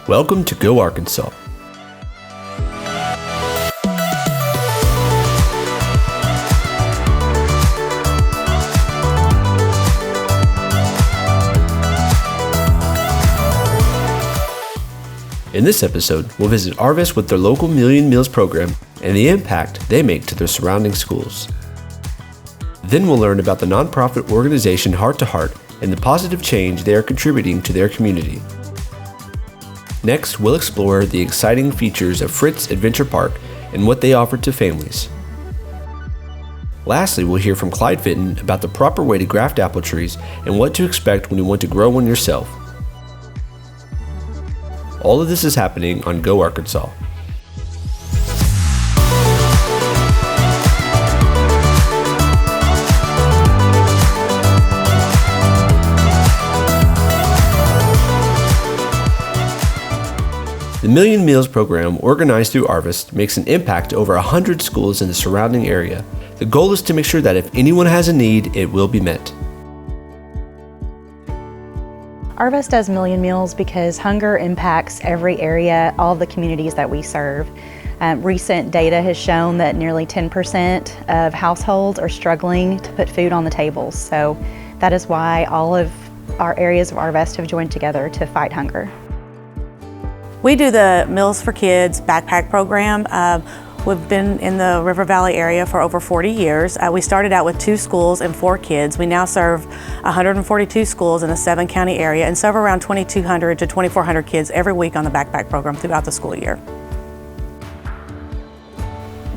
Welcome to Go Arkansas. In this episode, we'll visit Arvest with their local Million Meals program and the impact they make to their surrounding schools. Then we'll learn about the nonprofit organization Heart to Heart and the positive change they are contributing to their community. Next, we'll explore the exciting features of Fritz Adventure Park and what they offer to families. Lastly, we'll hear from Clyde Fitton about the proper way to graft apple trees and what to expect when you want to grow one yourself. All of this is happening on Go Arkansas. The Million Meals program, organized through Arvest, makes an impact to over 100 schools in the surrounding area. The goal is to make sure that if anyone has a need, it will be met. Arvest does Million Meals because hunger impacts every area, all the communities that we serve. Recent data has shown that nearly 10% of households are struggling to put food on the tables. So that is why all of our areas of Arvest have joined together to fight hunger. We do the Meals for Kids backpack program. We've been in the River Valley area for over 40 years. We started out with 2 schools and 4 kids. We now serve 142 schools in a 7-county area and serve around 2,200 to 2,400 kids every week on the backpack program throughout the school year.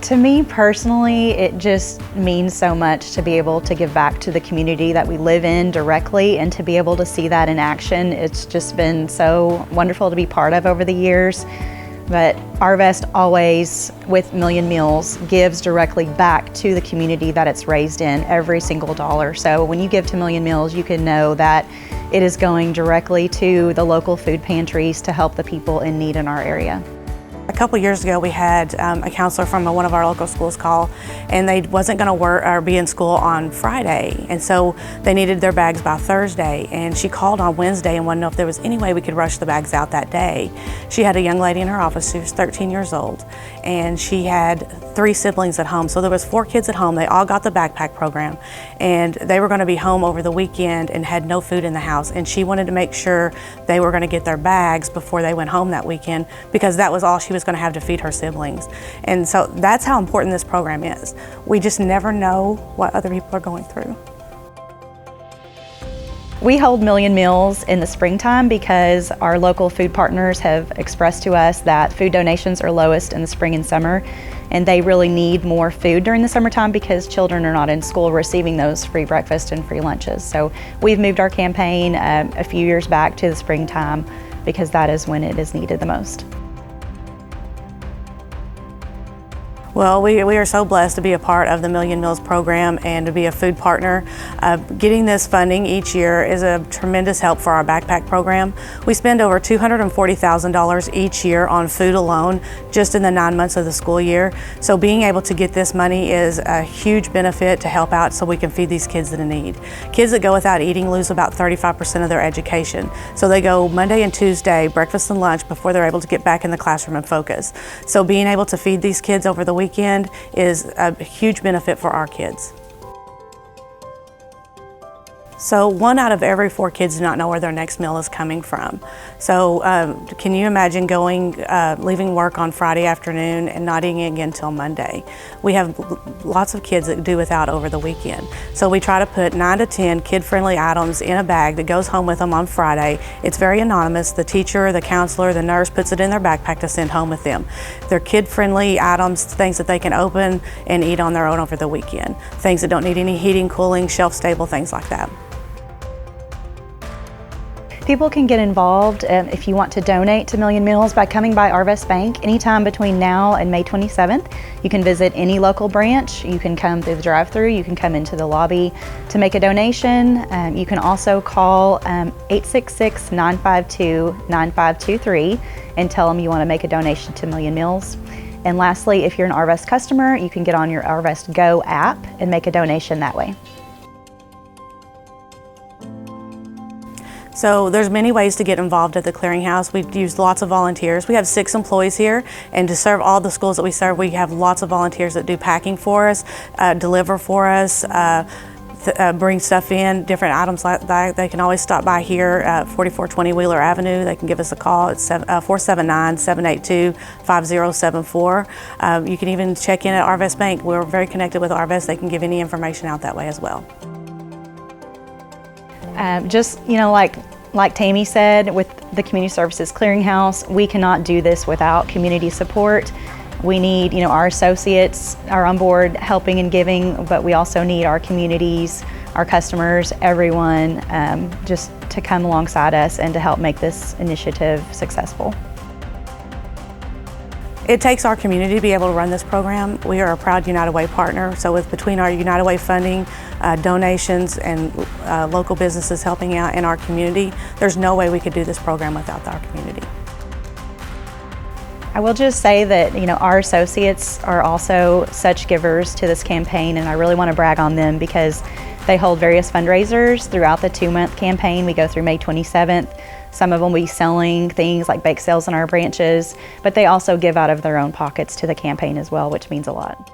To me personally, it just means so much to be able to give back to the community that we live in directly and to be able to see that in action. It's just been so wonderful to be part of over the years. But Arvest always, with Million Meals, gives directly back to the community that it's raised in, every single dollar. So when you give to Million Meals, you can know that it is going directly to the local food pantries to help the people in need in our area. A couple years ago, we had a counselor from one of our local schools call, and they wasn't going to work or be in school on Friday, and so they needed their bags by Thursday. And she called on Wednesday and wanted to know if there was any way we could rush the bags out that day. She had a young lady in her office who was 13 years old, and she had 3 siblings at home. So there was 4 kids at home. They all got the backpack program, and they were going to be home over the weekend and had no food in the house. And she wanted to make sure they were going to get their bags before they went home that weekend, because that was all she was going to have to feed her siblings. And so that's how important this program is. We just never know what other people are going through. We hold Million Meals in the springtime because our local food partners have expressed to us that food donations are lowest in the spring and summer, and they really need more food during the summertime because children are not in school receiving those free breakfast and free lunches. So we've moved our campaign a few years back to the springtime because that is when it is needed the most. Well, we are so blessed to be a part of the Million Meals program and to be a food partner. Getting this funding each year is a tremendous help for our backpack program. We spend over $240,000 each year on food alone, just in the 9 months of the school year. So being able to get this money is a huge benefit to help out so we can feed these kids that in need. Kids that go without eating lose about 35% of their education. So they go Monday and Tuesday, breakfast and lunch, before they're able to get back in the classroom and focus. So being able to feed these kids over the weekend is a huge benefit for our kids. So 1 out of every 4 kids do not know where their next meal is coming from. So can you imagine leaving work on Friday afternoon and not eating again until Monday? We have lots of kids that do without over the weekend. So we try to put 9 to 10 kid-friendly items in a bag that goes home with them on Friday. It's very anonymous. The teacher, the counselor, the nurse puts it in their backpack to send home with them. They're kid-friendly items, things that they can open and eat on their own over the weekend. Things that don't need any heating, cooling, shelf-stable, things like that. People can get involved if you want to donate to Million Meals by coming by Arvest Bank anytime between now and May 27th. You can visit any local branch. You can come through the drive-thru. You can come into the lobby to make a donation. You can also call 866-952-9523 and tell them you want to make a donation to Million Meals. And lastly, if you're an Arvest customer, you can get on your Arvest Go app and make a donation that way. So there's many ways to get involved at the clearinghouse. We've used lots of volunteers. We have 6 employees here, and to serve all the schools that we serve, we have lots of volunteers that do packing for us, deliver for us, bring stuff in, different items like that. They can always stop by here at 4420 Wheeler Avenue. They can give us a call at 479-782-5074. You can even check in at Arvest Bank. We're very connected with Arvest. They can give any information out that way as well. Just, like Tammy said, with the Community Services Clearinghouse, we cannot do this without community support. We need, our associates are on board helping and giving, but we also need our communities, our customers, everyone, just to come alongside us and to help make this initiative successful. It takes our community to be able to run this program. We are a proud United Way partner, so between our United Way funding, donations, and local businesses helping out in our community, there's no way we could do this program without our community. I will just say that, our associates are also such givers to this campaign, and I really want to brag on them because they hold various fundraisers throughout the 2-month campaign. We go through May 27th. Some of them will be selling things like bake sales in our branches, but they also give out of their own pockets to the campaign as well, which means a lot.